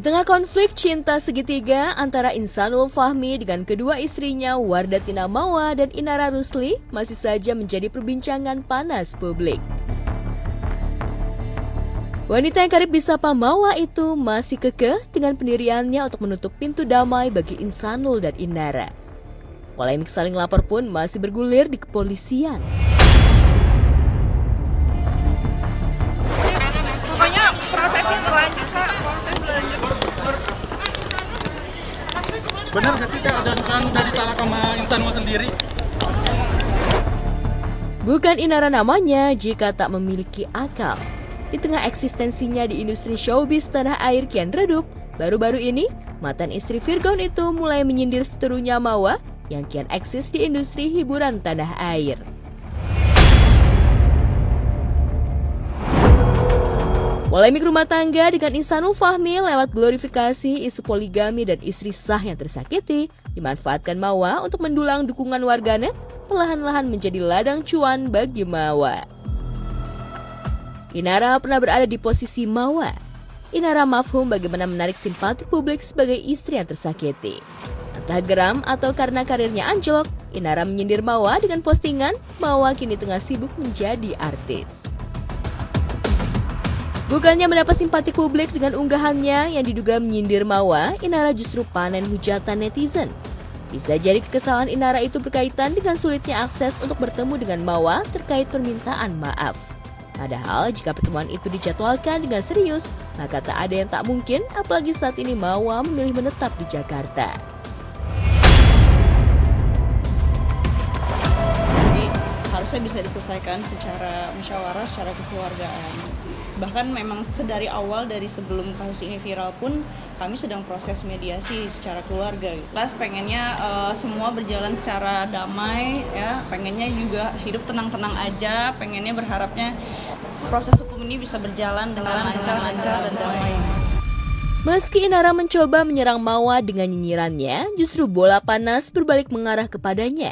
tengah konflik cinta segitiga antara Insanul Fahmi dengan kedua istrinya Wardatina Mawa dan Inara Rusli masih saja menjadi perbincangan panas publik. Wanita yang karib disapa Mawa itu masih kekeh dengan pendiriannya untuk menutup pintu damai bagi Insanul dan Inara. Polemik saling lapor pun masih bergulir di kepolisian. Pokoknya prosesnya berlanjut, Kak. Proses berlanjut. Benar nggak sih Kak, ada dugaan dari Tara sama Insanul sendiri? Bukan Inara namanya jika tak memiliki akal. Di tengah eksistensinya di industri showbiz tanah air kian redup, baru-baru ini mantan istri Virgon itu mulai menyindir seterunya Mawa yang kian eksis di industri hiburan tanah air. Polemik rumah tangga dengan Insanul Fahmi lewat glorifikasi isu poligami dan istri sah yang tersakiti dimanfaatkan Mawa untuk mendulang dukungan warganet, perlahan-lahan menjadi ladang cuan bagi Mawa. Inara pernah berada di posisi Mawa. Inara mafhum bagaimana menarik simpati publik sebagai istri yang tersakiti. Entah geram atau karena karirnya anjlok, Inara menyindir Mawa dengan postingan Mawa kini tengah sibuk menjadi artis. Bukannya mendapat simpati publik dengan unggahannya yang diduga menyindir Mawa, Inara justru panen hujatan netizen. Bisa jadi kekesalan Inara itu berkaitan dengan sulitnya akses untuk bertemu dengan Mawa terkait permintaan maaf. Padahal jika pertemuan itu dijadwalkan dengan serius, maka tak ada yang tak mungkin, apalagi saat ini Mawa memilih menetap di Jakarta. Jadi harusnya bisa diselesaikan secara musyawarah, secara kekeluargaan. Bahkan memang sedari awal, dari sebelum kasus ini viral pun kami sedang proses mediasi secara keluarga. Plus pengennya semua berjalan secara damai, ya. Pengennya juga hidup tenang-tenang aja. Pengennya berharapnya proses hukum ini bisa berjalan dengan lancar dan damai. Meski Inara mencoba menyerang Mawa dengan nyinyirannya, justru bola panas berbalik mengarah kepadanya.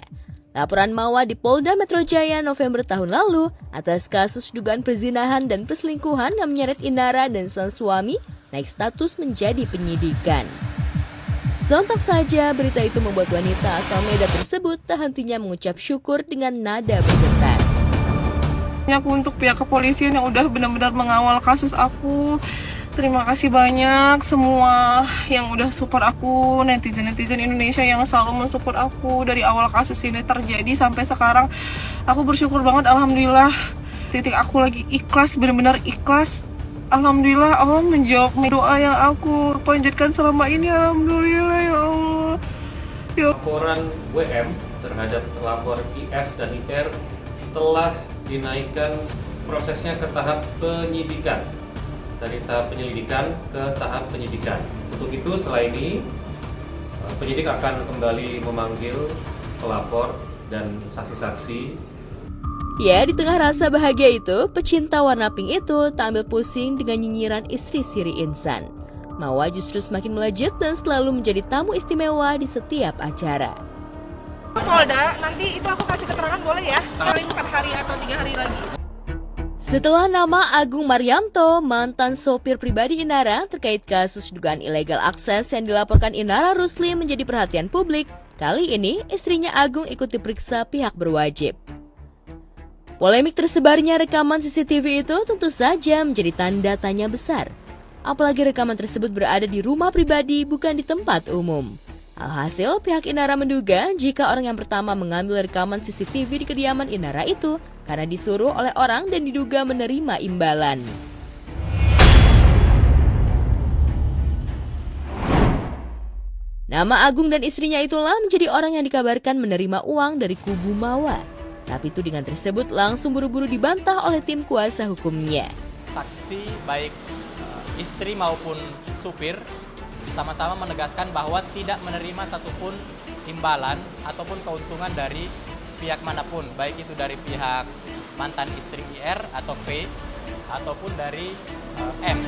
Laporan Mawa di Polda Metro Jaya November tahun lalu atas kasus dugaan perzinahan dan perselingkuhan yang menyeret Inara dan sang suami naik status menjadi penyidikan. Sontak saja berita itu membuat wanita asal Medan tersebut tak hentinya mengucap syukur dengan nada bergetar. Aku untuk pihak kepolisian yang udah benar-benar mengawal kasus aku. Terima kasih banyak semua yang udah support aku, netizen-netizen Indonesia yang selalu mensupport aku dari awal kasus ini terjadi sampai sekarang. Aku bersyukur banget, alhamdulillah. Titik aku lagi ikhlas, benar-benar ikhlas. Alhamdulillah Allah menjawab doa yang aku panjatkan selama ini, alhamdulillah ya Allah. Laporan WM terhadap pelapor IF dan IR telah dinaikkan prosesnya ke tahap penyidikan. Dari tahap penyelidikan ke tahap penyidikan. Untuk itu setelah ini penyidik akan kembali memanggil pelapor dan saksi-saksi. Ya, di tengah rasa bahagia itu, pecinta warna pink itu tak ambil pusing dengan nyinyiran istri Siri Insan. Mawa justru semakin melejit dan selalu menjadi tamu istimewa di setiap acara. Polda, nanti itu aku kasih keterangan boleh ya? Paling 4 hari atau 3 hari lagi. Setelah nama Agung Marianto, mantan sopir pribadi Inara terkait kasus dugaan ilegal akses yang dilaporkan Inara Rusli menjadi perhatian publik, kali ini istrinya Agung ikut diperiksa pihak berwajib. Polemik tersebarnya rekaman CCTV itu tentu saja menjadi tanda tanya besar. Apalagi rekaman tersebut berada di rumah pribadi bukan di tempat umum. Alhasil, pihak Inara menduga jika orang yang pertama mengambil rekaman CCTV di kediaman Inara itu karena disuruh oleh orang dan diduga menerima imbalan. Nama Agung dan istrinya itulah menjadi orang yang dikabarkan menerima uang dari kubu Mawa. Tapi tudingan tersebut langsung buru-buru dibantah oleh tim kuasa hukumnya. Saksi baik istri maupun supir sama-sama menegaskan bahwa tidak menerima satupun imbalan ataupun keuntungan dari pihak manapun, baik itu dari pihak mantan istri IR atau V ataupun dari M.